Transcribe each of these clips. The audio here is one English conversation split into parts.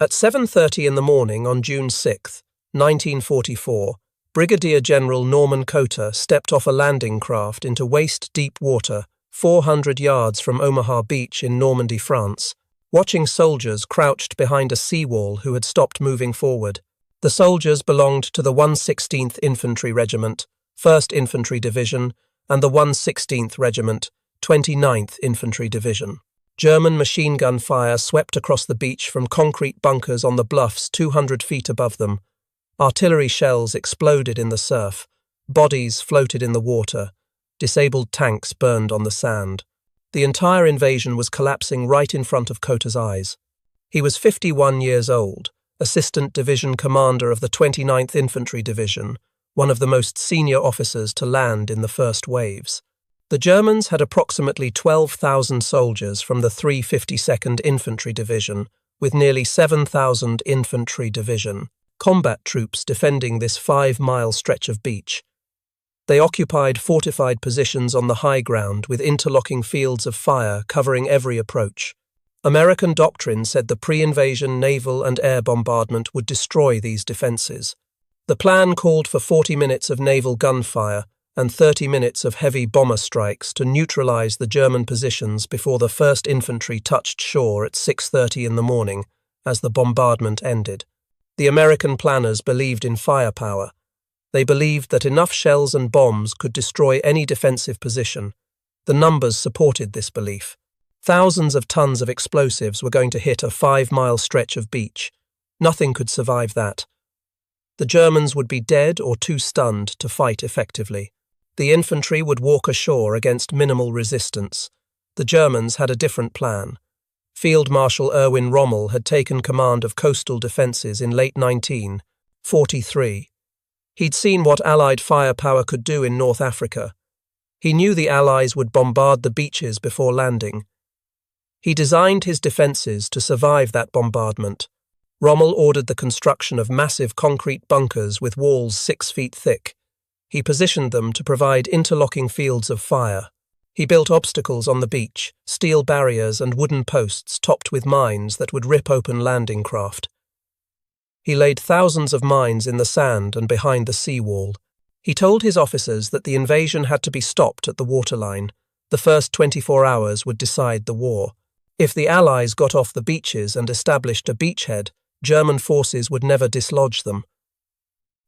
At 7:30 in the morning on June 6, 1944, Brigadier General Norman Cotter stepped off a landing craft into waist-deep water 400 yards from Omaha Beach in Normandy, France, watching soldiers crouched behind a seawall who had stopped moving forward. The soldiers belonged to the 116th Infantry Regiment, 1st Infantry Division, and the 116th Regiment, 29th Infantry Division. German machine gun fire swept across the beach from concrete bunkers on the bluffs 200 feet above them. Artillery shells exploded in the surf. Bodies floated in the water. Disabled tanks burned on the sand. The entire invasion was collapsing right in front of Cotter's eyes. He was 51 years old, Assistant Division Commander of the 29th Infantry Division, one of the most senior officers to land in the first waves. The Germans had approximately 12,000 soldiers from the 352nd Infantry Division, with nearly 7,000 Infantry Division combat troops defending this 5-mile stretch of beach. They occupied fortified positions on the high ground with interlocking fields of fire covering every approach. American doctrine said the pre-invasion naval and air bombardment would destroy these defenses. The plan called for 40 minutes of naval gunfire and 30 minutes of heavy bomber strikes to neutralize the German positions before the 1st Infantry touched shore at 6:30 in the morning as the bombardment ended. The American planners believed in firepower. They believed that enough shells and bombs could destroy any defensive position. The numbers supported this belief. Thousands of tons of explosives were going to hit a 5-mile stretch of beach. Nothing could survive that. The Germans would be dead or too stunned to fight effectively. The infantry would walk ashore against minimal resistance. The Germans had a different plan. Field Marshal Erwin Rommel had taken command of coastal defences in late 1943. He'd seen what Allied firepower could do in North Africa. He knew the Allies would bombard the beaches before landing. He designed his defences to survive that bombardment. Rommel ordered the construction of massive concrete bunkers with walls 6 feet thick. He positioned them to provide interlocking fields of fire. He built obstacles on the beach, steel barriers and wooden posts topped with mines that would rip open landing craft. He laid thousands of mines in the sand and behind the seawall. He told his officers that the invasion had to be stopped at the waterline. The first 24 hours would decide the war. If the Allies got off the beaches and established a beachhead, German forces would never dislodge them.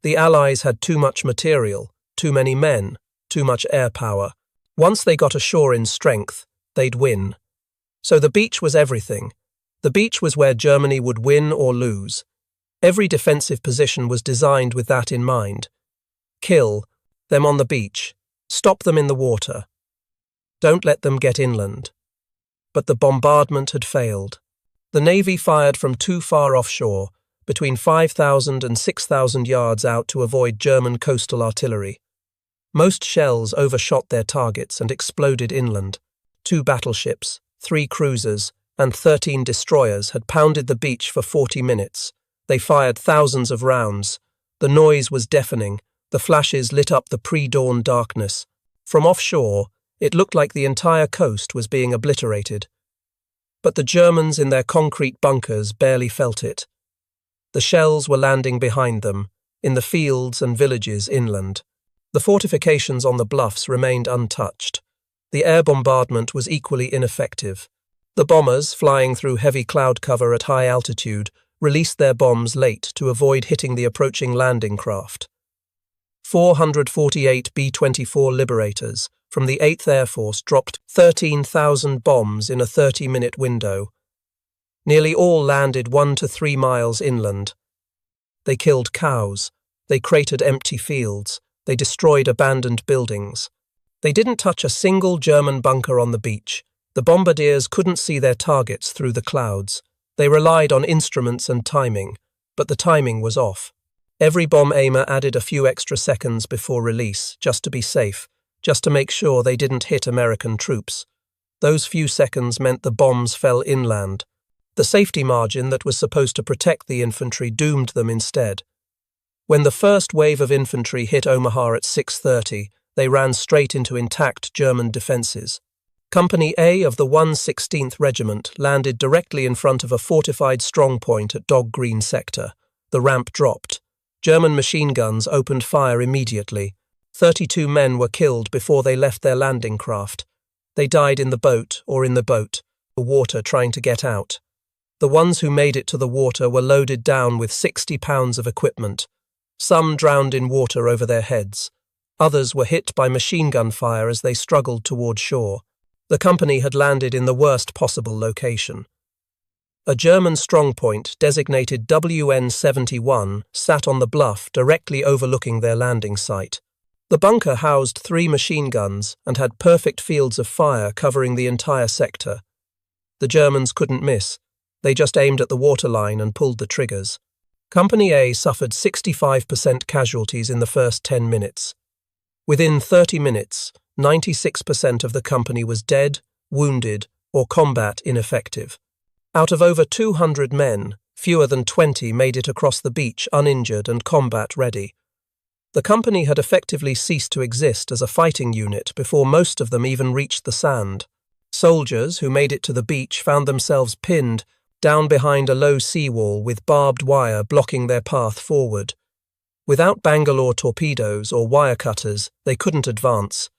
The Allies had too much material, too many men, too much air power. Once they got ashore in strength, they'd win. So the beach was everything. The beach was where Germany would win or lose. Every defensive position was designed with that in mind. Kill them on the beach. Stop them in the water. Don't let them get inland. But the bombardment had failed. The Navy fired from too far offshore, between 5,000 and 6,000 yards out to avoid German coastal artillery. Most shells overshot their targets and exploded inland. 2 battleships, 3 cruisers, and 13 destroyers had pounded the beach for 40 minutes. They fired thousands of rounds. The noise was deafening. The flashes lit up the pre-dawn darkness. From offshore, it looked like the entire coast was being obliterated. But the Germans in their concrete bunkers barely felt it. The shells were landing behind them, in the fields and villages inland. The fortifications on the bluffs remained untouched. The air bombardment was equally ineffective. The bombers, flying through heavy cloud cover at high altitude, released their bombs late to avoid hitting the approaching landing craft. 448 B-24 Liberators from the 8th Air Force dropped 13,000 bombs in a 30-minute window. Nearly all landed 1 to 3 miles inland. They killed cows. They cratered empty fields. They destroyed abandoned buildings. They didn't touch a single German bunker on the beach. The bombardiers couldn't see their targets through the clouds. They relied on instruments and timing, but the timing was off. Every bomb aimer added a few extra seconds before release, just to be safe, just to make sure they didn't hit American troops. Those few seconds meant the bombs fell inland. The safety margin that was supposed to protect the infantry doomed them instead. When the first wave of infantry hit Omaha at 6:30, they ran straight into intact German defenses. Company A of the 116th Regiment landed directly in front of a fortified strongpoint at Dog Green sector. The ramp dropped. German machine guns opened fire immediately. 32 men were killed before they left their landing craft. They died in the boat or in the boat, the water trying to get out. The ones who made it to the water were loaded down with 60 pounds of equipment. Some drowned in water over their heads. Others were hit by machine gun fire as they struggled toward shore. The company had landed in the worst possible location. A German strongpoint, designated WN-71, sat on the bluff directly overlooking their landing site. The bunker housed 3 machine guns and had perfect fields of fire covering the entire sector. The Germans couldn't miss. They just aimed at the waterline and pulled the triggers. Company A suffered 65% casualties in the first 10 minutes. Within 30 minutes, 96% of the company was dead, wounded, or combat ineffective. Out of over 200 men, fewer than 20 made it across the beach uninjured and combat ready. The company had effectively ceased to exist as a fighting unit before most of them even reached the sand. Soldiers who made it to the beach found themselves pinned down behind a low seawall with barbed wire blocking their path forward. Without Bangalore torpedoes or wire cutters, they couldn't advance.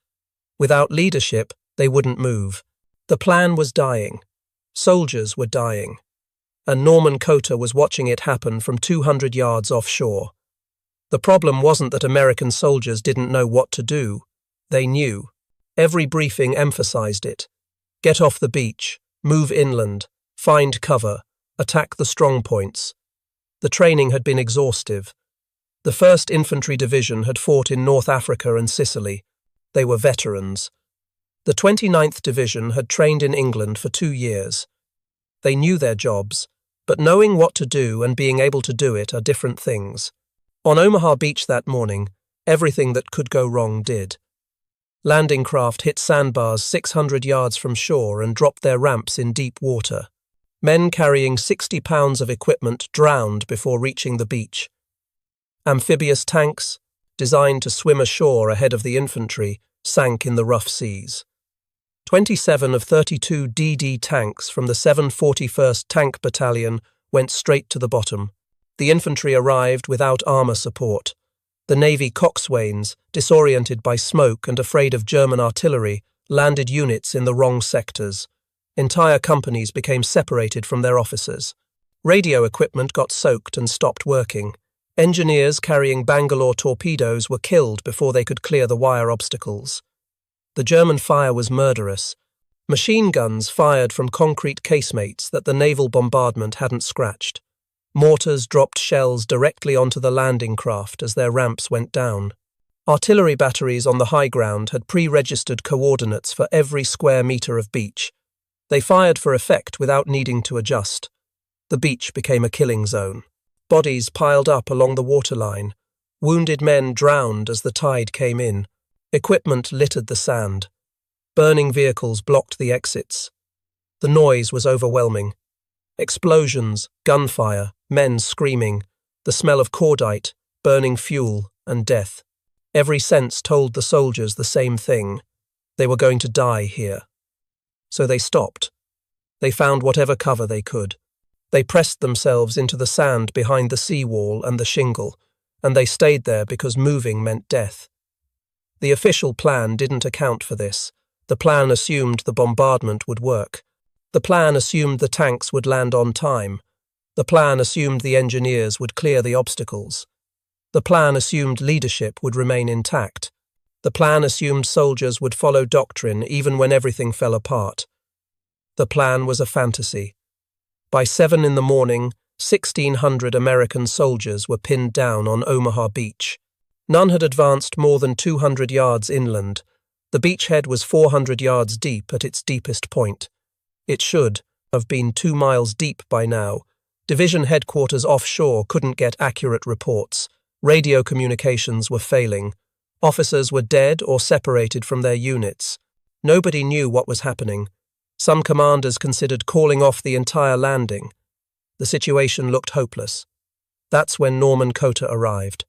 Without leadership, they wouldn't move. The plan was dying. Soldiers were dying. And Norman Cotter was watching it happen from 200 yards offshore. The problem wasn't that American soldiers didn't know what to do. They knew. Every briefing emphasized it. Get off the beach, move inland, find cover, attack the strong points. The training had been exhaustive. The 1st Infantry Division had fought in North Africa and Sicily. They were veterans. The 29th Division had trained in England for 2 years. They knew their jobs, but knowing what to do and being able to do it are different things. On Omaha Beach that morning, everything that could go wrong did. Landing craft hit sandbars 600 yards from shore and dropped their ramps in deep water. Men carrying 60 pounds of equipment drowned before reaching the beach. Amphibious tanks, designed to swim ashore ahead of the infantry, sank in the rough seas. 27 of 32 DD tanks from the 741st Tank Battalion went straight to the bottom. The infantry arrived without armour support. The Navy coxswains, disoriented by smoke and afraid of German artillery, landed units in the wrong sectors. Entire companies became separated from their officers. Radio equipment got soaked and stopped working. Engineers carrying Bangalore torpedoes were killed before they could clear the wire obstacles. The German fire was murderous. Machine guns fired from concrete casemates that the naval bombardment hadn't scratched. Mortars dropped shells directly onto the landing craft as their ramps went down. Artillery batteries on the high ground had pre-registered coordinates for every square metre of beach. They fired for effect without needing to adjust. The beach became a killing zone. Bodies piled up along the waterline. Wounded men drowned as the tide came in. Equipment littered the sand. Burning vehicles blocked the exits. The noise was overwhelming. Explosions, gunfire, men screaming, the smell of cordite, burning fuel, and death. Every sense told the soldiers the same thing. They were going to die here. So they stopped. They found whatever cover they could. They pressed themselves into the sand behind the seawall and the shingle, and they stayed there because moving meant death. The official plan didn't account for this. The plan assumed the bombardment would work. The plan assumed the tanks would land on time. The plan assumed the engineers would clear the obstacles. The plan assumed leadership would remain intact. The plan assumed soldiers would follow doctrine even when everything fell apart. The plan was a fantasy. By 7 in the morning, 1,600 American soldiers were pinned down on Omaha Beach. None had advanced more than 200 yards inland. The beachhead was 400 yards deep at its deepest point. It should have been 2 miles deep by now. Division headquarters offshore couldn't get accurate reports. Radio communications were failing. Officers were dead or separated from their units. Nobody knew what was happening. Some commanders considered calling off the entire landing. The situation looked hopeless. That's when Norman Cotter arrived.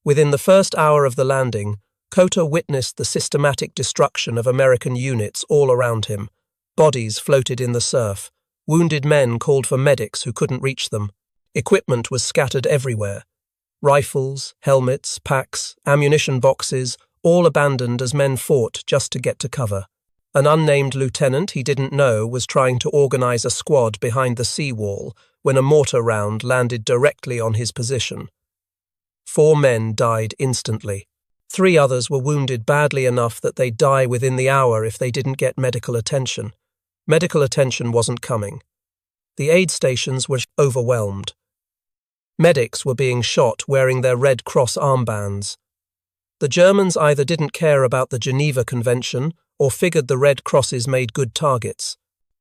Within the first hour of the landing, Kota witnessed the systematic destruction of American units all around him. Bodies floated in the surf. Wounded men called for medics who couldn't reach them. Equipment was scattered everywhere. Rifles, helmets, packs, ammunition boxes, all abandoned as men fought just to get to cover. An unnamed lieutenant he didn't know was trying to organize a squad behind the seawall when a mortar round landed directly on his position. 4 men died instantly. 3 others were wounded badly enough that they'd die within the hour if they didn't get medical attention. Medical attention wasn't coming. The aid stations were overwhelmed. Medics were being shot wearing their Red Cross armbands. The Germans either didn't care about the Geneva Convention or figured the Red Crosses made good targets.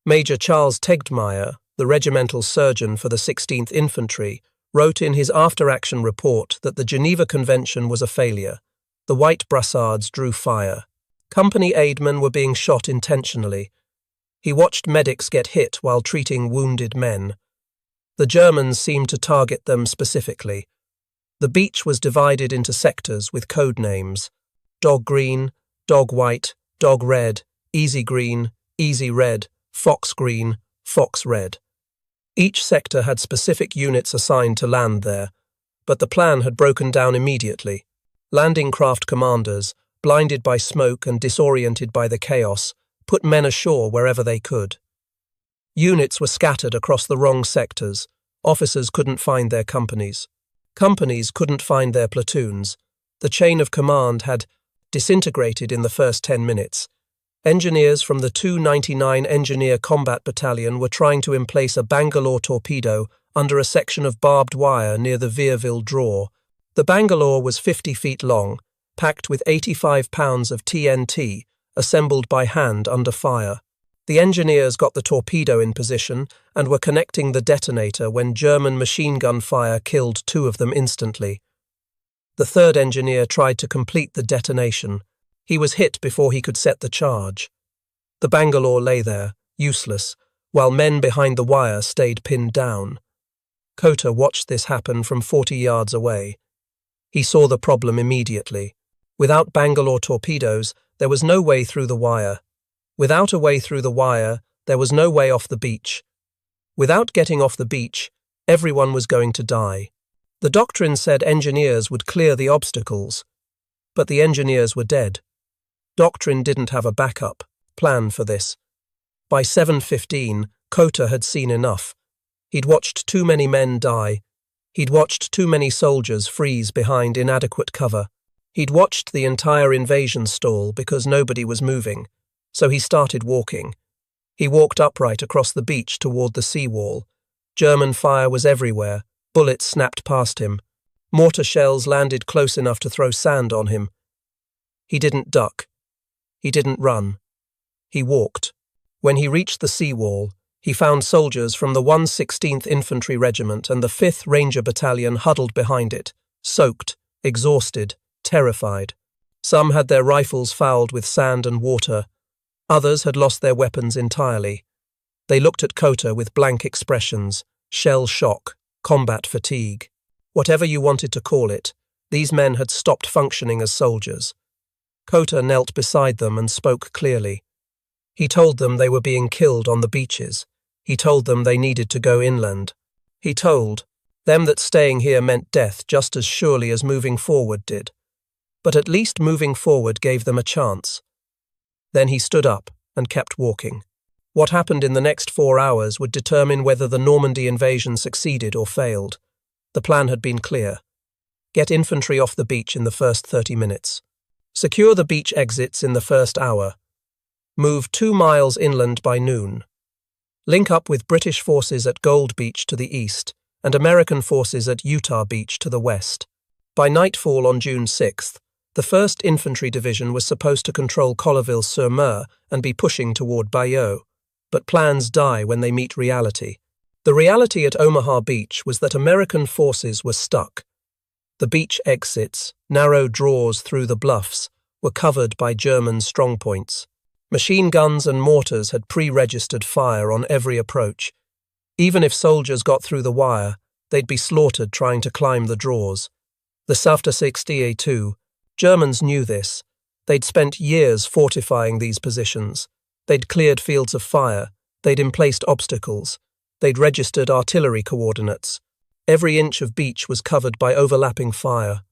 Major Charles Tegdmeier, the regimental surgeon for the 16th Infantry, wrote in his after-action report that the Geneva Convention was a failure. The white brassards drew fire. Company aidmen were being shot intentionally. He watched medics get hit while treating wounded men. The Germans seemed to target them specifically. The beach was divided into sectors with code names: Dog Green, Dog White, Dog Red, Easy Green, Easy Red, Fox Green, Fox Red. Each sector had specific units assigned to land there, but the plan had broken down immediately. Landing craft commanders, blinded by smoke and disoriented by the chaos, put men ashore wherever they could. Units were scattered across the wrong sectors. Officers couldn't find their companies. Companies couldn't find their platoons. The chain of command had disintegrated in the first 10 minutes. Engineers from the 299 Engineer Combat Battalion were trying to emplace a Bangalore torpedo under a section of barbed wire near the Vierville draw. The Bangalore was 50 feet long, packed with 85 pounds of TNT, assembled by hand under fire. The engineers got the torpedo in position and were connecting the detonator when German machine gun fire killed 2 of them instantly. The 3rd engineer tried to complete the detonation. He was hit before he could set the charge. The Bangalore lay there, useless, while men behind the wire stayed pinned down. Kota watched this happen from 40 yards away. He saw the problem immediately. Without Bangalore torpedoes, there was no way through the wire. Without a way through the wire, there was no way off the beach. Without getting off the beach, everyone was going to die. The doctrine said engineers would clear the obstacles, but the engineers were dead. Doctrine didn't have a backup plan for this. By 7:15, Kota had seen enough. He'd watched too many men die. He'd watched too many soldiers freeze behind inadequate cover. He'd watched the entire invasion stall because nobody was moving. So he started walking. He walked upright across the beach toward the seawall. German fire was everywhere. Bullets snapped past him. Mortar shells landed close enough to throw sand on him. He didn't duck. He didn't run. He walked. When he reached the seawall, he found soldiers from the 116th Infantry Regiment and the 5th Ranger Battalion huddled behind it, soaked, exhausted, terrified. Some had their rifles fouled with sand and water. Others had lost their weapons entirely. They looked at Kota with blank expressions, shell shock, combat fatigue. Whatever you wanted to call it, these men had stopped functioning as soldiers. Kota knelt beside them and spoke clearly. He told them they were being killed on the beaches. He told them they needed to go inland. He told them that staying here meant death just as surely as moving forward did. But at least moving forward gave them a chance. Then he stood up and kept walking. What happened in the next 4 hours would determine whether the Normandy invasion succeeded or failed. The plan had been clear. Get infantry off the beach in the first 30 minutes. Secure the beach exits in the first hour. Move 2 miles inland by noon. Link up with British forces at Gold Beach to the east and American forces at Utah Beach to the west. By nightfall on June 6th, the 1st Infantry Division was supposed to control Colleville-sur-Mer and be pushing toward Bayeux, but plans die when they meet reality. The reality at Omaha Beach was that American forces were stuck. The beach exits, narrow draws through the bluffs, were covered by German strongpoints. Machine guns and mortars had pre-registered fire on every approach. Even if soldiers got through the wire, they'd be slaughtered trying to climb the draws. The Safta 60A2, Germans knew this. They'd spent years fortifying these positions. They'd cleared fields of fire. They'd emplaced obstacles. They'd registered artillery coordinates. Every inch of beach was covered by overlapping fire.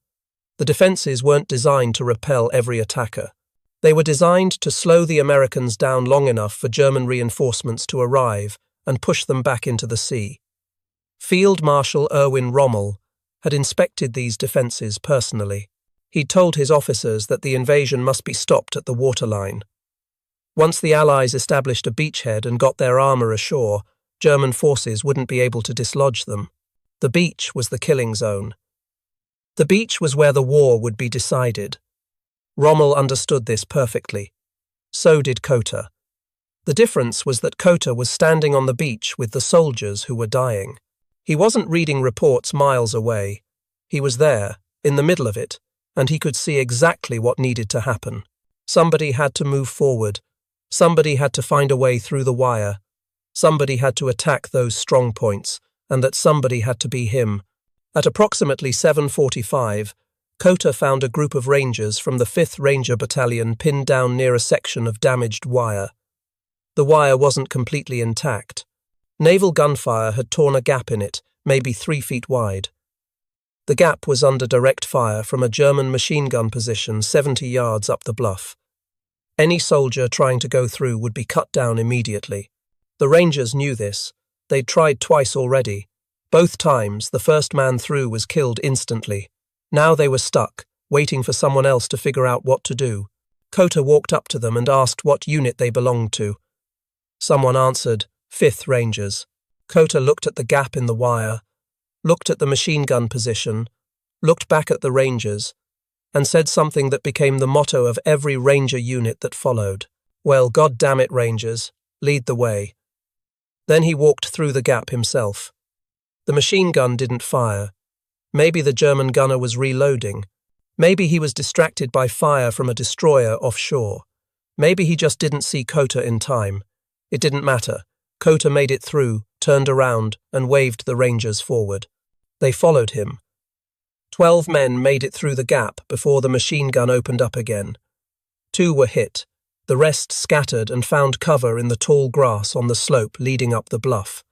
The defenses weren't designed to repel every attacker. They were designed to slow the Americans down long enough for German reinforcements to arrive and push them back into the sea. Field Marshal Erwin Rommel had inspected these defenses personally. He'd told his officers that the invasion must be stopped at the waterline. Once the Allies established a beachhead and got their armour ashore, German forces wouldn't be able to dislodge them. The beach was the killing zone. The beach was where the war would be decided. Rommel understood this perfectly. So did Kota. The difference was that Kota was standing on the beach with the soldiers who were dying. He wasn't reading reports miles away. He was there, in the middle of it, and he could see exactly what needed to happen. Somebody had to move forward. Somebody had to find a way through the wire. Somebody had to attack those strong points, and that somebody had to be him. At approximately 7:45, Kota found a group of Rangers from the 5th Ranger Battalion pinned down near a section of damaged wire. The wire wasn't completely intact. Naval gunfire had torn a gap in it, maybe 3 feet wide. The gap was under direct fire from a German machine gun position 70 yards up the bluff. Any soldier trying to go through would be cut down immediately. The Rangers knew this. They'd tried twice already. Both times, the first man through was killed instantly. Now they were stuck, waiting for someone else to figure out what to do. Kota walked up to them and asked what unit they belonged to. Someone answered, 5th Rangers. Kota looked at the gap in the wire, looked at the machine gun position, looked back at the Rangers, and said something that became the motto of every Ranger unit that followed. Well, God damn it, Rangers, lead the way. Then he walked through the gap himself. The machine gun didn't fire. Maybe the German gunner was reloading. Maybe he was distracted by fire from a destroyer offshore. Maybe he just didn't see Kota in time. It didn't matter. Kota made it through, turned around, and waved the Rangers forward. They followed him. 12 men made it through the gap before the machine gun opened up again. 2 were hit. The rest scattered and found cover in the tall grass on the slope leading up the bluff.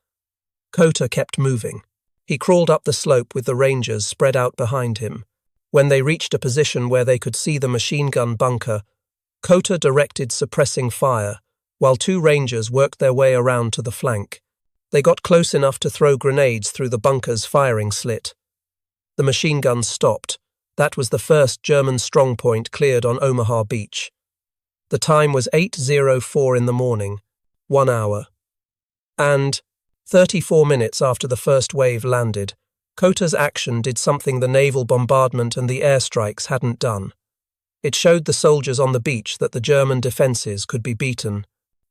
Kota kept moving. He crawled up the slope with the Rangers spread out behind him. When they reached a position where they could see the machine gun bunker, Kota directed suppressing fire, while 2 Rangers worked their way around to the flank. They got close enough to throw grenades through the bunker's firing slit. The machine guns stopped. That was the first German strongpoint cleared on Omaha Beach. The time was 8:04 in the morning, 1 hour. And 34 minutes after the first wave landed, Kota's action did something the naval bombardment and the airstrikes hadn't done. It showed the soldiers on the beach that the German defences could be beaten.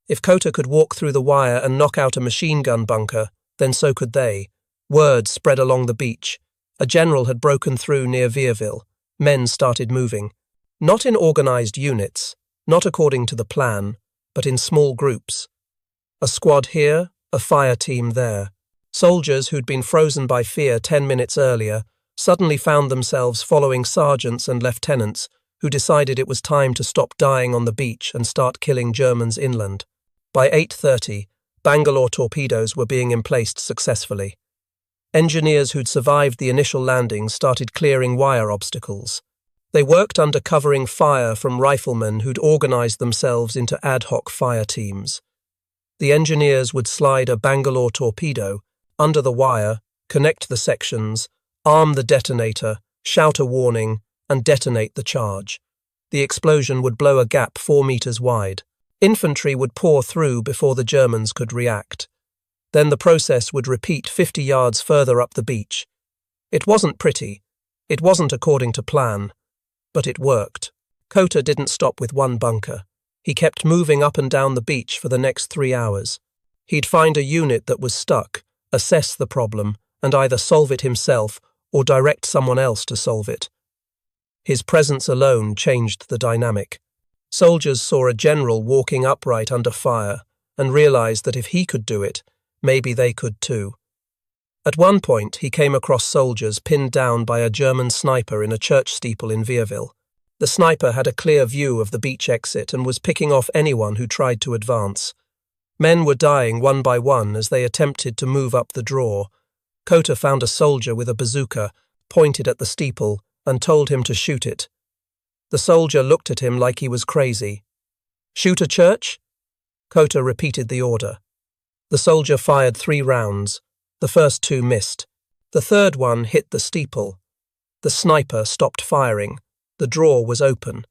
If Kota could walk through the wire and knock out a machine gun bunker, then so could they. Word spread along the beach. A general had broken through near Vierville. Men started moving. Not in organised units, not according to the plan, but in small groups. A squad here, a fire team there. Soldiers who'd been frozen by fear 10 minutes earlier suddenly found themselves following sergeants and lieutenants who decided it was time to stop dying on the beach and start killing Germans inland. By 8:30, Bangalore torpedoes were being emplaced successfully. Engineers who'd survived the initial landings started clearing wire obstacles. They worked under covering fire from riflemen who'd organised themselves into ad hoc fire teams. The engineers would slide a Bangalore torpedo under the wire, connect the sections, arm the detonator, shout a warning, and detonate the charge. The explosion would blow a gap 4 meters wide. Infantry would pour through before the Germans could react. Then the process would repeat 50 yards further up the beach. It wasn't pretty. It wasn't according to plan. But it worked. Kota didn't stop with one bunker. He kept moving up and down the beach for the next 3 hours. He'd find a unit that was stuck, assess the problem, and either solve it himself or direct someone else to solve it. His presence alone changed the dynamic. Soldiers saw a general walking upright under fire and realized that if he could do it, maybe they could too. At one point, he came across soldiers pinned down by a German sniper in a church steeple in Vierville. The sniper had a clear view of the beach exit and was picking off anyone who tried to advance. Men were dying one by one as they attempted to move up the draw. Kota found a soldier with a bazooka, pointed at the steeple, and told him to shoot it. The soldier looked at him like he was crazy. "Shoot a church?" Kota repeated the order. The soldier fired 3 rounds. The first 2 missed. The third one hit the steeple. The sniper stopped firing. The draw was open.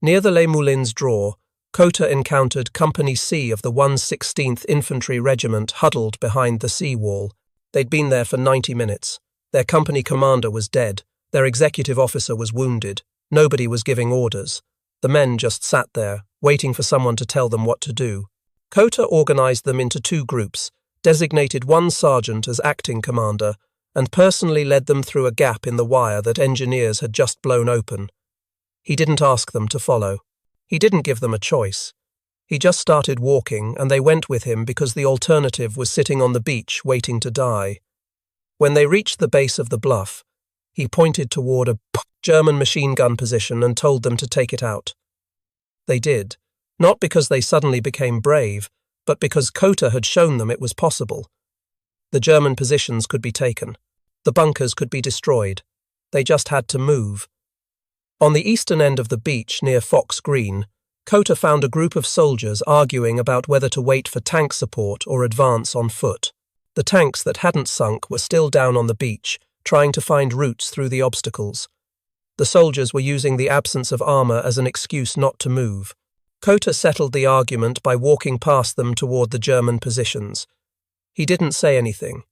Near the Les Moulins draw, Kota encountered Company C of the 116th Infantry Regiment huddled behind the sea wall. They'd been there for 90 minutes. Their company commander was dead. Their executive officer was wounded. Nobody was giving orders. The men just sat there, waiting for someone to tell them what to do. Kota organized them into 2 groups, designated one sergeant as acting commander, and personally led them through a gap in the wire that engineers had just blown open. He didn't ask them to follow. He didn't give them a choice. He just started walking, and they went with him because the alternative was sitting on the beach waiting to die. When they reached the base of the bluff, he pointed toward a German machine gun position and told them to take it out. They did, not because they suddenly became brave, but because Kota had shown them it was possible. The German positions could be taken. The bunkers could be destroyed. They just had to move. On the eastern end of the beach near Fox Green, Kota found a group of soldiers arguing about whether to wait for tank support or advance on foot. The tanks that hadn't sunk were still down on the beach, trying to find routes through the obstacles. The soldiers were using the absence of armor as an excuse not to move. Kota settled the argument by walking past them toward the German positions. He didn't say anything.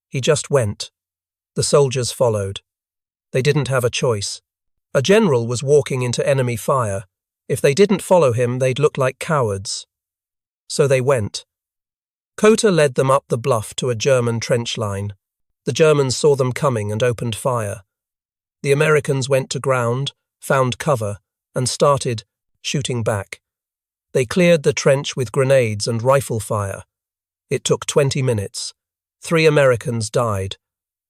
He just went. The soldiers followed. They didn't have a choice. A general was walking into enemy fire. If they didn't follow him, they'd look like cowards. So they went. Kota led them up the bluff to a German trench line. The Germans saw them coming and opened fire. The Americans went to ground, found cover, and started shooting back. They cleared the trench with grenades and rifle fire. It took 20 minutes. 3 Americans died,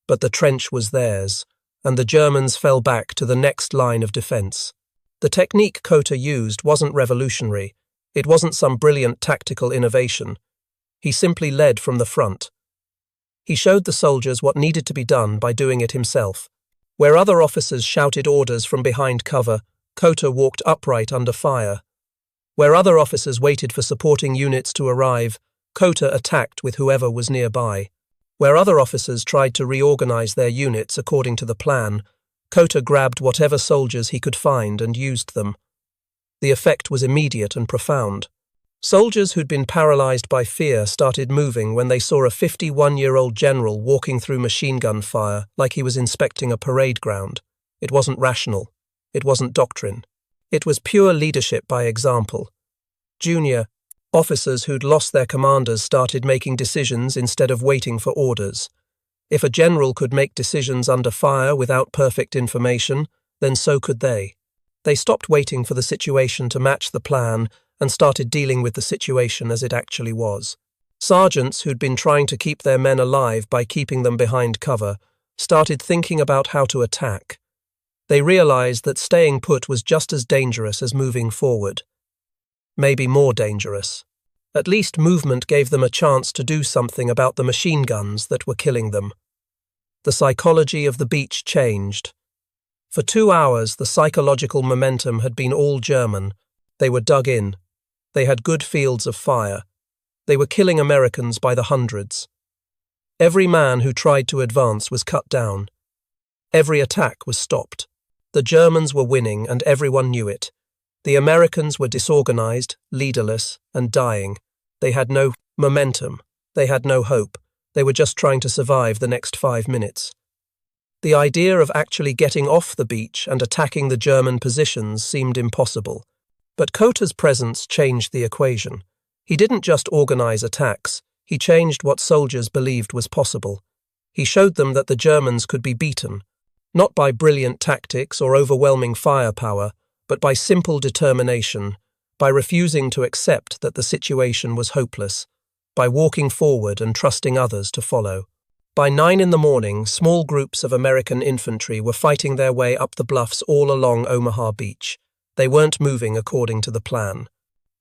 but the trench was theirs, and the Germans fell back to the next line of defense. The technique Kota used wasn't revolutionary. It wasn't some brilliant tactical innovation. He simply led from the front. He showed the soldiers what needed to be done by doing it himself. Where other officers shouted orders from behind cover, Kota walked upright under fire. Where other officers waited for supporting units to arrive, Kota attacked with whoever was nearby. Where other officers tried to reorganize their units according to the plan, Kota grabbed whatever soldiers he could find and used them. The effect was immediate and profound. Soldiers who'd been paralyzed by fear started moving when they saw a 51-year-old general walking through machine gun fire like he was inspecting a parade ground. It wasn't rational. It wasn't doctrine. It was pure leadership by example. Junior officers who'd lost their commanders started making decisions instead of waiting for orders. If a general could make decisions under fire without perfect information, then so could they. They stopped waiting for the situation to match the plan and started dealing with the situation as it actually was. Sergeants who'd been trying to keep their men alive by keeping them behind cover started thinking about how to attack. They realized that staying put was just as dangerous as moving forward. Maybe more dangerous. At least movement gave them a chance to do something about the machine guns that were killing them. The psychology of the beach changed. For 2 hours, the psychological momentum had been all German. They were dug in. They had good fields of fire. They were killing Americans by the hundreds. Every man who tried to advance was cut down. Every attack was stopped. The Germans were winning, and everyone knew it. The Americans were disorganized, leaderless, and dying. They had no momentum. They had no hope. They were just trying to survive the next 5 minutes. The idea of actually getting off the beach and attacking the German positions seemed impossible. But Kota's presence changed the equation. He didn't just organize attacks. He changed what soldiers believed was possible. He showed them that the Germans could be beaten, not by brilliant tactics or overwhelming firepower, but by simple determination, by refusing to accept that the situation was hopeless, by walking forward and trusting others to follow. By 9 in the morning, small groups of American infantry were fighting their way up the bluffs all along Omaha Beach. They weren't moving according to the plan.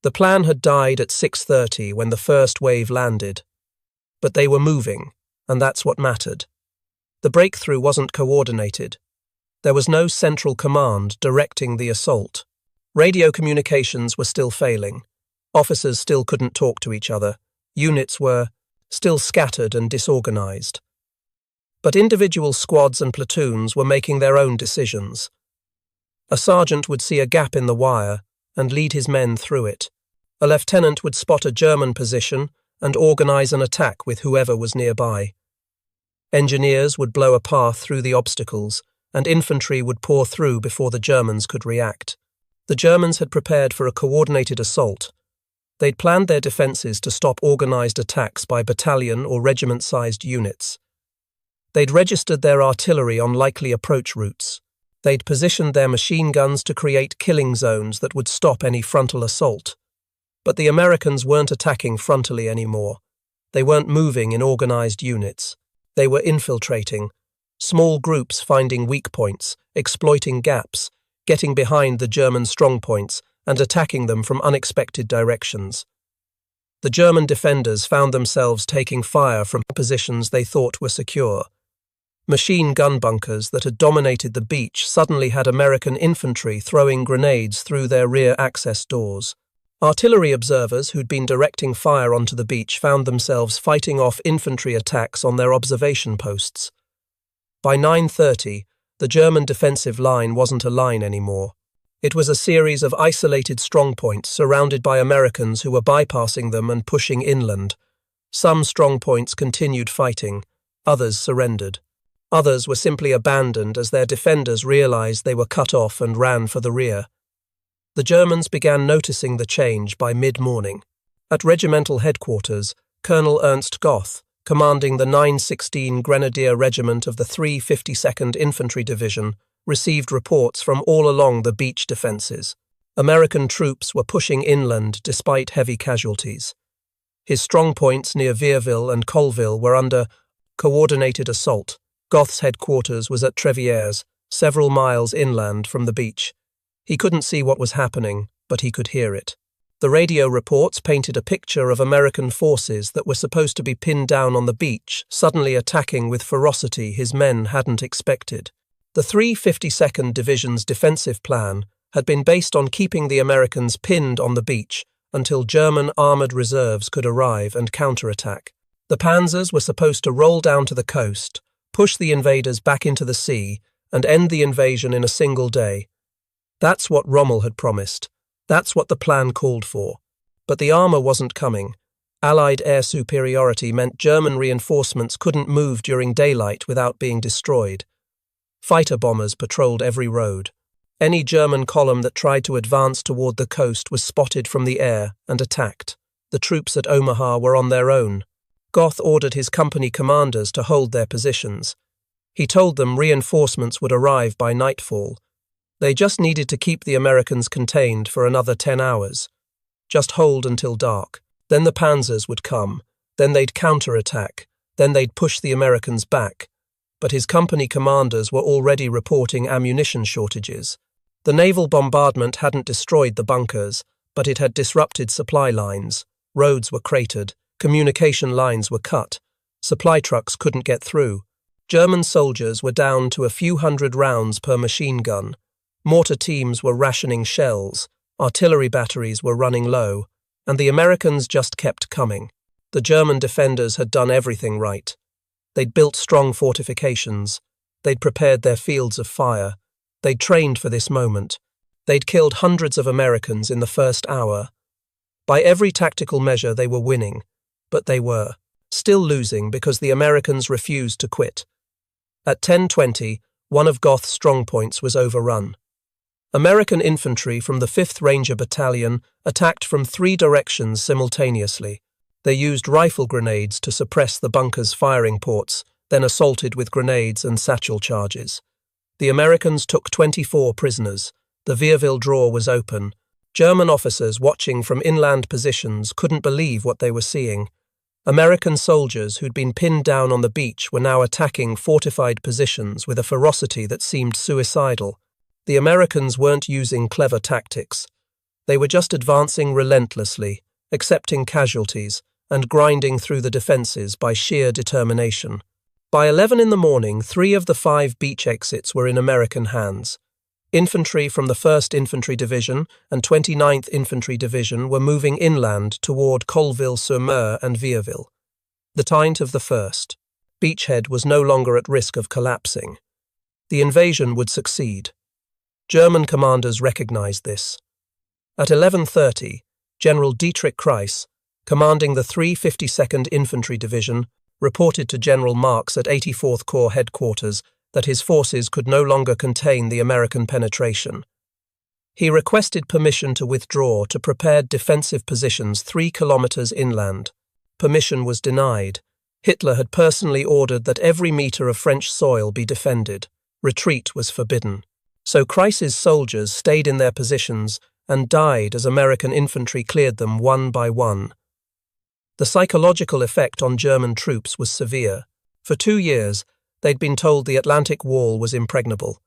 The plan had died at 6:30 when the first wave landed. But they were moving, and that's what mattered. The breakthrough wasn't coordinated. There was no central command directing the assault. Radio communications were still failing. Officers still couldn't talk to each other. Units were still scattered and disorganized. But individual squads and platoons were making their own decisions. A sergeant would see a gap in the wire and lead his men through it. A lieutenant would spot a German position and organize an attack with whoever was nearby. Engineers would blow a path through the obstacles, and infantry would pour through before the Germans could react. The Germans had prepared for a coordinated assault. They'd planned their defenses to stop organized attacks by battalion or regiment-sized units. They'd registered their artillery on likely approach routes. They'd positioned their machine guns to create killing zones that would stop any frontal assault. But the Americans weren't attacking frontally anymore. They weren't moving in organized units. They were infiltrating. Small groups finding weak points, exploiting gaps, getting behind the German strongpoints, and attacking them from unexpected directions. The German defenders found themselves taking fire from positions they thought were secure. Machine gun bunkers that had dominated the beach suddenly had American infantry throwing grenades through their rear access doors. Artillery observers who'd been directing fire onto the beach found themselves fighting off infantry attacks on their observation posts. By 9:30, the German defensive line wasn't a line anymore. It was a series of isolated strongpoints surrounded by Americans who were bypassing them and pushing inland. Some strongpoints continued fighting, others surrendered. Others were simply abandoned as their defenders realized they were cut off and ran for the rear. The Germans began noticing the change by mid-morning. At regimental headquarters, Colonel Ernst Goth, commanding the 916 Grenadier Regiment of the 352nd Infantry Division, received reports from all along the beach defenses. American troops were pushing inland despite heavy casualties. His strongpoints near Vierville and Colville were under coordinated assault. Goth's headquarters was at Treviers, several miles inland from the beach. He couldn't see what was happening, but he could hear it. The radio reports painted a picture of American forces that were supposed to be pinned down on the beach, suddenly attacking with ferocity his men hadn't expected. The 352nd Division's defensive plan had been based on keeping the Americans pinned on the beach until German armoured reserves could arrive and counterattack. The Panzers were supposed to roll down to the coast, push the invaders back into the sea, and end the invasion in a single day. That's what Rommel had promised. That's what the plan called for. But the armour wasn't coming. Allied air superiority meant German reinforcements couldn't move during daylight without being destroyed. Fighter bombers patrolled every road. Any German column that tried to advance toward the coast was spotted from the air and attacked. The troops at Omaha were on their own. Goth ordered his company commanders to hold their positions. He told them reinforcements would arrive by nightfall. They just needed to keep the Americans contained for another 10 hours. Just hold until dark. Then the Panzers would come. Then they'd counterattack. Then they'd push the Americans back. But his company commanders were already reporting ammunition shortages. The naval bombardment hadn't destroyed the bunkers, but it had disrupted supply lines. Roads were cratered. Communication lines were cut. Supply trucks couldn't get through. German soldiers were down to a few hundred rounds per machine gun. Mortar teams were rationing shells, artillery batteries were running low, and the Americans just kept coming. The German defenders had done everything right. They'd built strong fortifications. They'd prepared their fields of fire. They'd trained for this moment. They'd killed hundreds of Americans in the first hour. By every tactical measure they were winning, but they were still losing because the Americans refused to quit. At 10:20, one of Goth's strongpoints was overrun. American infantry from the 5th Ranger Battalion attacked from 3 directions simultaneously. They used rifle grenades to suppress the bunker's firing ports, then assaulted with grenades and satchel charges. The Americans took 24 prisoners. The Vierville draw was open. German officers watching from inland positions couldn't believe what they were seeing. American soldiers who'd been pinned down on the beach were now attacking fortified positions with a ferocity that seemed suicidal. The Americans weren't using clever tactics. They were just advancing relentlessly, accepting casualties, and grinding through the defenses by sheer determination. By 11 in the morning, 3 of the 5 beach exits were in American hands. Infantry from the 1st Infantry Division and 29th Infantry Division were moving inland toward Colville-sur-Mer and Vierville. The tint of the 1st. Beachhead was no longer at risk of collapsing. The invasion would succeed. German commanders recognized this. At 11:30, General Dietrich Kreis, commanding the 352nd Infantry Division, reported to General Marx at 84th Corps headquarters that his forces could no longer contain the American penetration. He requested permission to withdraw to prepared defensive positions 3 kilometers inland. Permission was denied. Hitler had personally ordered that every meter of French soil be defended. Retreat was forbidden. So Kreis's soldiers stayed in their positions and died as American infantry cleared them one by one. The psychological effect on German troops was severe. For 2 years, they'd been told the Atlantic Wall was impregnable.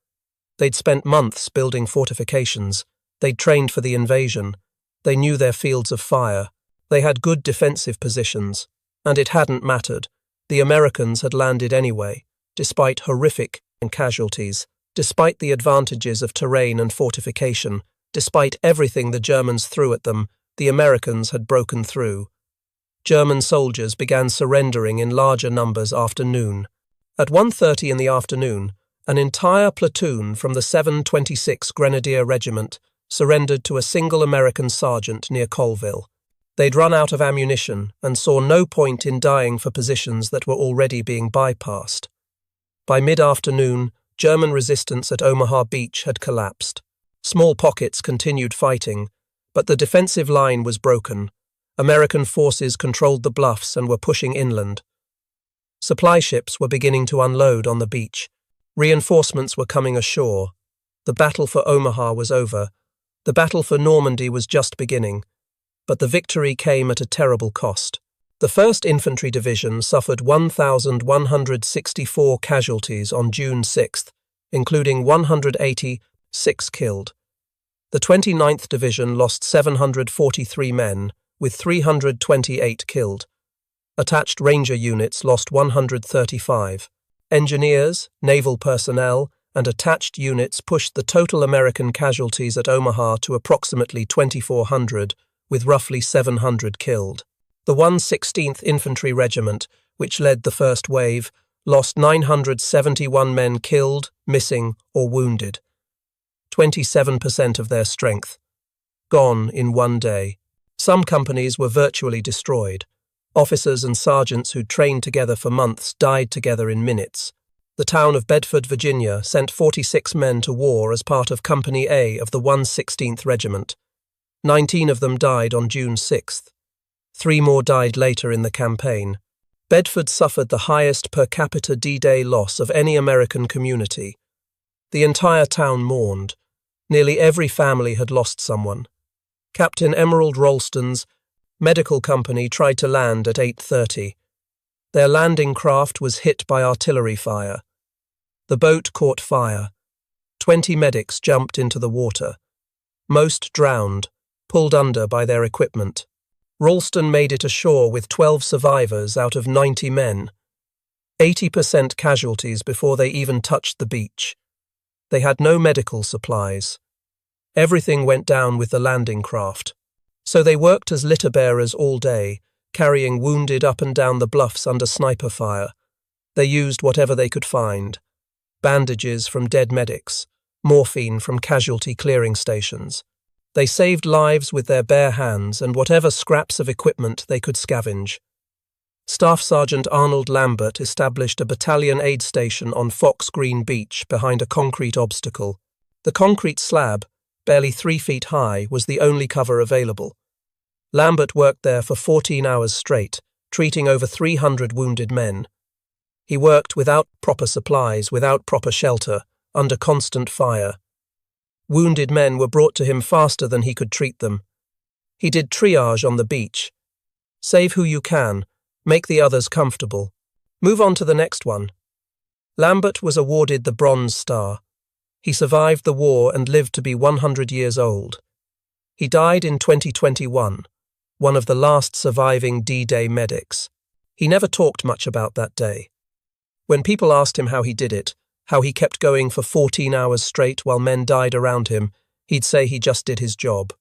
They'd spent months building fortifications. They'd trained for the invasion. They knew their fields of fire. They had good defensive positions. And it hadn't mattered. The Americans had landed anyway, despite horrific casualties, despite the advantages of terrain and fortification, despite everything the Germans threw at them, the Americans had broken through. German soldiers began surrendering in larger numbers after noon. At 1:30 in the afternoon, an entire platoon from the 726 Grenadier Regiment surrendered to a single American sergeant near Colville. They'd run out of ammunition and saw no point in dying for positions that were already being bypassed. By mid-afternoon, German resistance at Omaha Beach had collapsed. Small pockets continued fighting, but the defensive line was broken. American forces controlled the bluffs and were pushing inland. Supply ships were beginning to unload on the beach. Reinforcements were coming ashore. The battle for Omaha was over. The battle for Normandy was just beginning. But the victory came at a terrible cost. The 1st Infantry Division suffered 1,164 casualties on June 6th, including 186 killed. The 29th Division lost 743 men, with 328 killed. Attached Ranger units lost 135. Engineers, naval personnel, and attached units pushed the total American casualties at Omaha to approximately 2,400, with roughly 700 killed. The 116th Infantry Regiment, which led the first wave, lost 971 men killed, missing, or wounded. 27% of their strength. Gone in one day. Some companies were virtually destroyed. Officers and sergeants who'd trained together for months died together in minutes. The town of Bedford, Virginia, sent 46 men to war as part of Company A of the 116th Regiment. 19 of them died on June 6th. 3 more died later in the campaign. Bedford suffered the highest per capita D-Day loss of any American community. The entire town mourned. Nearly every family had lost someone. Captain Emerald Ralston's medical company tried to land at 8:30. Their landing craft was hit by artillery fire. The boat caught fire. 20 medics jumped into the water. Most drowned, pulled under by their equipment. Ralston made it ashore with 12 survivors out of 90 men. 80% casualties before they even touched the beach. They had no medical supplies. Everything went down with the landing craft. So they worked as litter bearers all day, carrying wounded up and down the bluffs under sniper fire. They used whatever they could find. Bandages from dead medics, morphine from casualty clearing stations. They saved lives with their bare hands and whatever scraps of equipment they could scavenge. Staff Sergeant Arnold Lambert established a battalion aid station on Fox Green Beach behind a concrete obstacle. The concrete slab, barely 3 feet high, was the only cover available. Lambert worked there for 14 hours straight, treating over 300 wounded men. He worked without proper supplies, without proper shelter, under constant fire. Wounded men were brought to him faster than he could treat them. He did triage on the beach. Save who you can, Make the others comfortable. Move on to the next one. Lambert was awarded the Bronze Star. He survived the war and lived to be 100 years old. He died in 2021, one of the last surviving D-Day medics. He never talked much about that day. When people asked him how he did it, how he kept going for 14 hours straight while men died around him, he'd say he just did his job.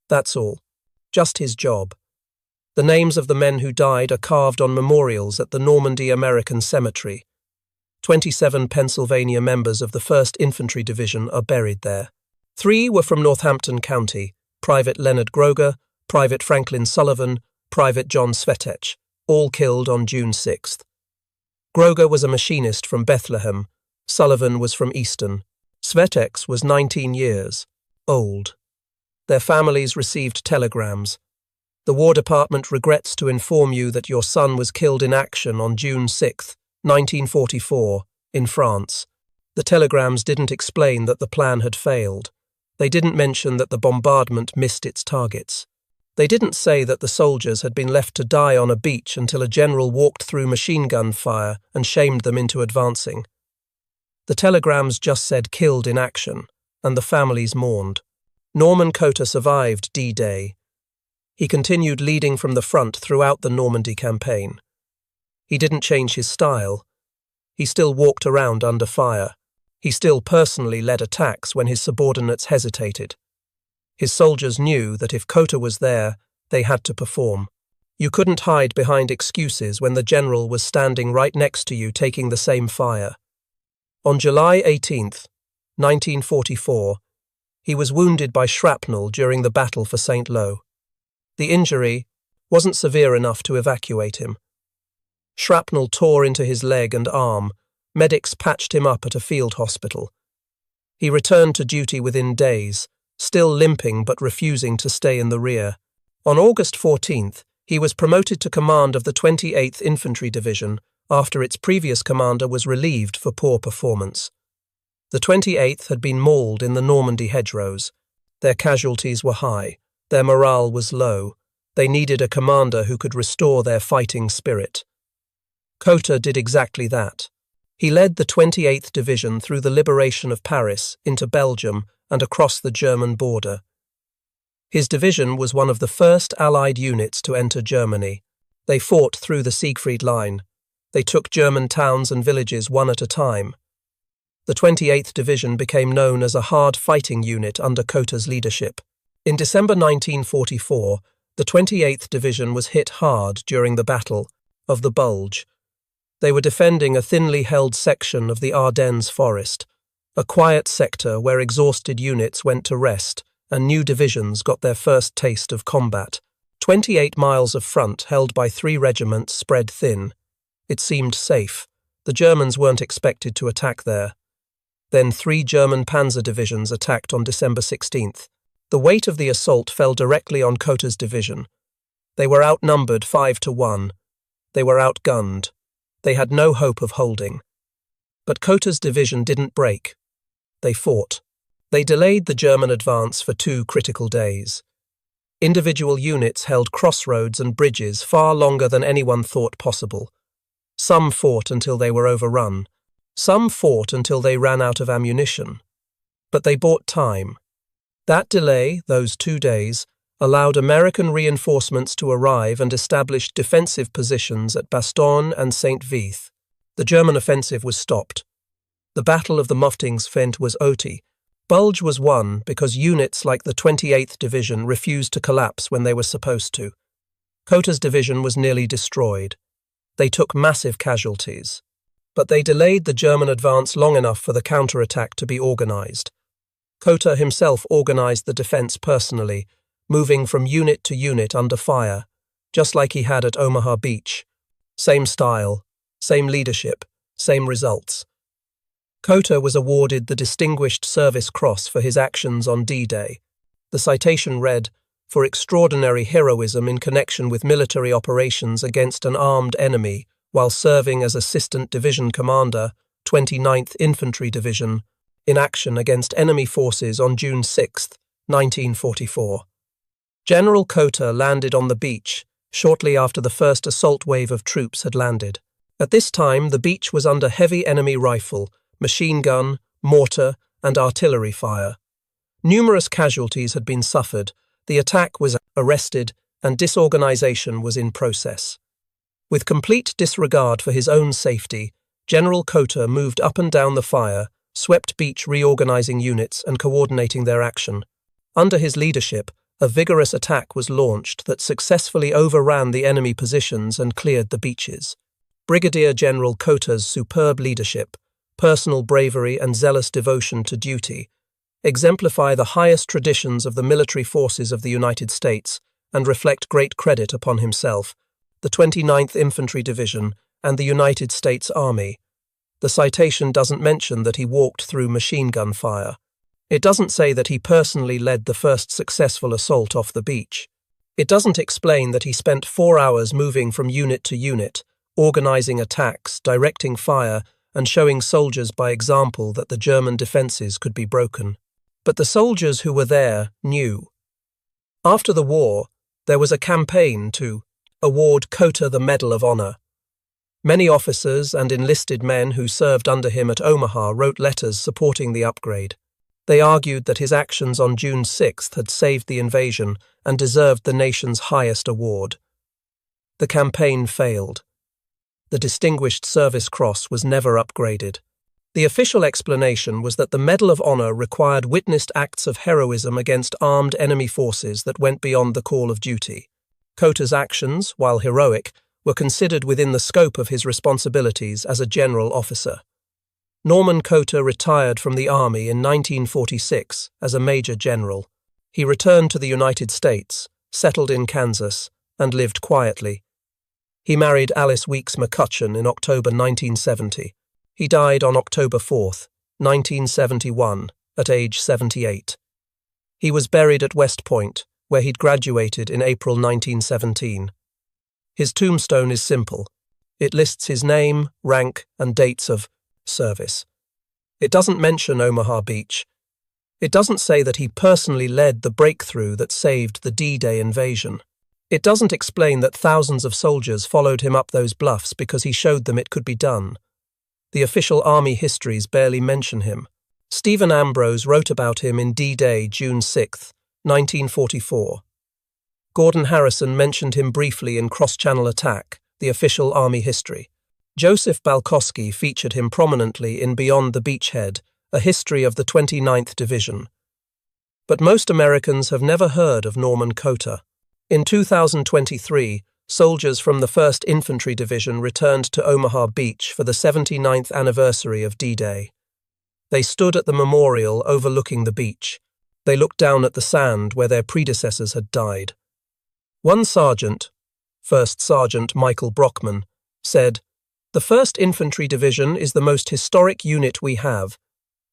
That's all. Just his job. The names of the men who died are carved on memorials at the Normandy American Cemetery. 27 Pennsylvania members of the 1st Infantry Division are buried there. 3 were from Northampton County: Private Leonard Groger, Private Franklin Sullivan, Private John Svetech, all killed on June 6th. Groger was a machinist from Bethlehem. Sullivan was from Easton. Svetech was 19 years old. Their families received telegrams. The War Department regrets to inform you that your son was killed in action on June 6, 1944, in France. The telegrams didn't explain that the plan had failed. They didn't mention that the bombardment missed its targets. They didn't say that the soldiers had been left to die on a beach until a general walked through machine gun fire and shamed them into advancing. The telegrams just said killed in action, and the families mourned. Norman Cotter survived D-Day. He continued leading from the front throughout the Normandy campaign. He didn't change his style. He still walked around under fire. He still personally led attacks when his subordinates hesitated. His soldiers knew that if Cotter was there, they had to perform. You couldn't hide behind excuses when the general was standing right next to you taking the same fire. On July 18, 1944, he was wounded by shrapnel during the battle for St. Lo. The injury wasn't severe enough to evacuate him. Shrapnel tore into his leg and arm. Medics patched him up at a field hospital. He returned to duty within days, still limping but refusing to stay in the rear. On August 14th, he was promoted to command of the 28th Infantry Division after its previous commander was relieved for poor performance. The 28th had been mauled in the Normandy hedgerows. Their casualties were high. Their morale was low. They needed a commander who could restore their fighting spirit. Cotter did exactly that. He led the 28th Division through the liberation of Paris, into Belgium, and across the German border. His division was one of the first Allied units to enter Germany. They fought through the Siegfried Line. They took German towns and villages one at a time. The 28th Division became known as a hard-fighting unit under Cotter's leadership. In December 1944, the 28th Division was hit hard during the Battle of the Bulge. They were defending a thinly held section of the Ardennes forest, a quiet sector where exhausted units went to rest and new divisions got their first taste of combat. 28 miles of front held by 3 regiments spread thin. It seemed safe. The Germans weren't expected to attack there. Then 3 German Panzer divisions attacked on December 16th. The weight of the assault fell directly on Cotter's division. They were outnumbered 5-1. They were outgunned. They had no hope of holding. But Cotter's division didn't break. They fought. They delayed the German advance for 2 critical days. Individual units held crossroads and bridges far longer than anyone thought possible. Some fought until they were overrun. Some fought until they ran out of ammunition. But they bought time. That delay, those 2 days, allowed American reinforcements to arrive and established defensive positions at Bastogne and Saint-Vith. The German offensive was stopped. The Battle of the Muftingsvent was oti. Bulge was won because units like the 28th Division refused to collapse when they were supposed to. Cotter's division was nearly destroyed. They took massive casualties. But they delayed the German advance long enough for the counterattack to be organized. Cotter himself organized the defense personally, moving from unit to unit under fire, just like he had at Omaha Beach. Same style, same leadership, same results. Cotter was awarded the Distinguished Service Cross for his actions on D-Day. The citation read, "For extraordinary heroism in connection with military operations against an armed enemy while serving as Assistant Division Commander, 29th Infantry Division, in action against enemy forces on June 6, 1944. General Cotter landed on the beach, shortly after the first assault wave of troops had landed. At this time, the beach was under heavy enemy rifle, machine gun, mortar, and artillery fire. Numerous casualties had been suffered, the attack was arrested, and disorganization was in process. With complete disregard for his own safety, General Cotter moved up and down the fire, swept beach reorganizing units and coordinating their action. Under his leadership, a vigorous attack was launched that successfully overran the enemy positions and cleared the beaches. Brigadier General Cotter's superb leadership, personal bravery and zealous devotion to duty exemplify the highest traditions of the military forces of the United States and reflect great credit upon himself, the 29th Infantry Division, and the United States Army. The citation doesn't mention that he walked through machine gun fire. It doesn't say that he personally led the first successful assault off the beach. It doesn't explain that he spent 4 hours moving from unit to unit, organizing attacks, directing fire, and showing soldiers by example that the German defenses could be broken. But the soldiers who were there knew. After the war, there was a campaign to award Cotter the Medal of Honor. Many officers and enlisted men who served under him at Omaha wrote letters supporting the upgrade. They argued that his actions on June 6th had saved the invasion and deserved the nation's highest award. The campaign failed. The Distinguished Service Cross was never upgraded. The official explanation was that the Medal of Honor required witnessed acts of heroism against armed enemy forces that went beyond the call of duty. Cotter's actions, while heroic, were considered within the scope of his responsibilities as a general officer. Norman Cotter retired from the Army in 1946 as a Major General. He returned to the United States, settled in Kansas, and lived quietly. He married Alice Weeks McCutcheon in October 1970. He died on October 4, 1971, at age 78. He was buried at West Point, where he'd graduated in April 1917. His tombstone is simple. It lists his name, rank, and dates of service. It doesn't mention Omaha Beach. It doesn't say that he personally led the breakthrough that saved the D-Day invasion. It doesn't explain that thousands of soldiers followed him up those bluffs because he showed them it could be done. The official Army histories barely mention him. Stephen Ambrose wrote about him in D-Day, June 6, 1944. Gordon Harrison mentioned him briefly in Cross-Channel Attack, the official Army history. Joseph Balkowski featured him prominently in Beyond the Beachhead, a history of the 29th Division. But most Americans have never heard of Norman Cotter. In 2023, soldiers from the 1st Infantry Division returned to Omaha Beach for the 79th anniversary of D-Day. They stood at the memorial overlooking the beach. They looked down at the sand where their predecessors had died. One sergeant, First Sergeant Michael Brockman, said, "The 1st Infantry Division is the most historic unit we have.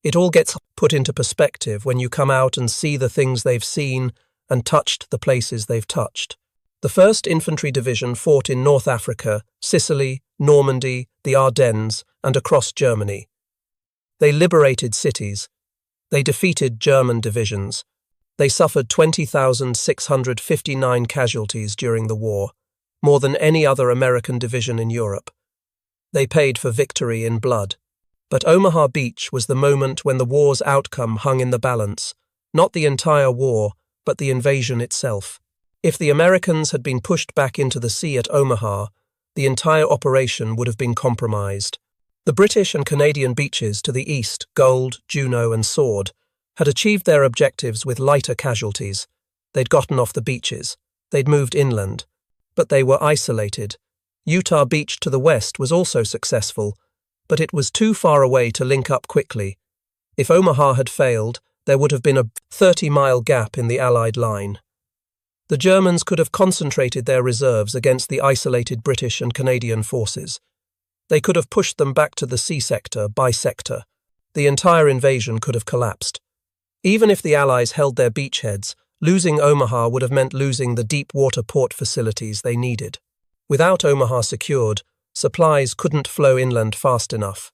It all gets put into perspective when you come out and see the things they've seen and touched the places they've touched. The 1st Infantry Division fought in North Africa, Sicily, Normandy, the Ardennes, and across Germany. They liberated cities. They defeated German divisions. They suffered 20,659 casualties during the war, more than any other American division in Europe. They paid for victory in blood. But Omaha Beach was the moment when the war's outcome hung in the balance, not the entire war, but the invasion itself. If the Americans had been pushed back into the sea at Omaha, the entire operation would have been compromised. The British and Canadian beaches to the east, Gold, Juno, and Sword, had achieved their objectives with lighter casualties. They'd gotten off the beaches. They'd moved inland. But they were isolated. Utah Beach to the west was also successful, but it was too far away to link up quickly. If Omaha had failed, there would have been a 30-mile gap in the Allied line. The Germans could have concentrated their reserves against the isolated British and Canadian forces. They could have pushed them back to the sea sector by sector. The entire invasion could have collapsed. Even if the Allies held their beachheads, losing Omaha would have meant losing the deep water port facilities they needed. Without Omaha secured, supplies couldn't flow inland fast enough.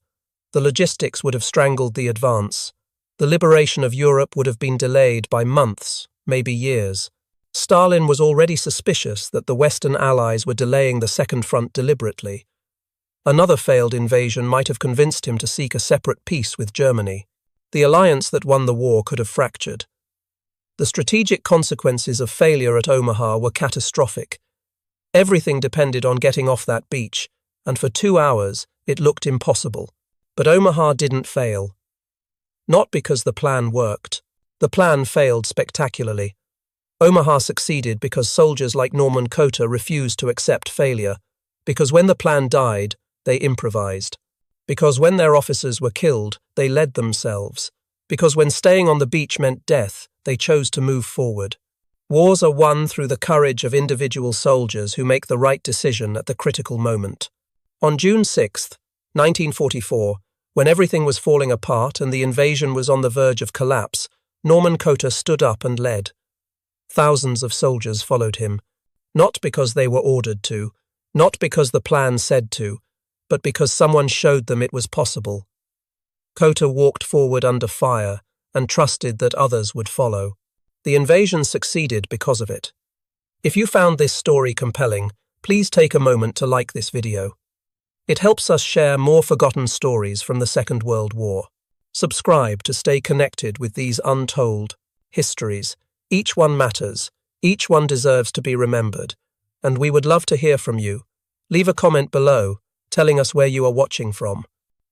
The logistics would have strangled the advance. The liberation of Europe would have been delayed by months, maybe years. Stalin was already suspicious that the Western Allies were delaying the Second Front deliberately. Another failed invasion might have convinced him to seek a separate peace with Germany. The alliance that won the war could have fractured. The strategic consequences of failure at Omaha were catastrophic. Everything depended on getting off that beach, and for 2 hours it looked impossible. But Omaha didn't fail. Not because the plan worked. The plan failed spectacularly. Omaha succeeded because soldiers like Norman Cotter refused to accept failure, because when the plan died, they improvised, because when their officers were killed, they led themselves, because when staying on the beach meant death, they chose to move forward. Wars are won through the courage of individual soldiers who make the right decision at the critical moment. On June 6, 1944, when everything was falling apart and the invasion was on the verge of collapse, Norman Cotter stood up and led. Thousands of soldiers followed him, not because they were ordered to, not because the plan said to, but because someone showed them it was possible. Cotter walked forward under fire and trusted that others would follow. The invasion succeeded because of it. If you found this story compelling, please take a moment to like this video. It helps us share more forgotten stories from the Second World War. Subscribe to stay connected with these untold histories. Each one matters, each one deserves to be remembered, and we would love to hear from you. Leave a comment below, telling us where you are watching from.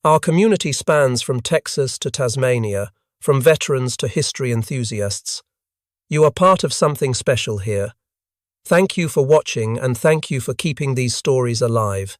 Our community spans from Texas to Tasmania, from veterans to history enthusiasts. You are part of something special here. Thank you for watching and thank you for keeping these stories alive.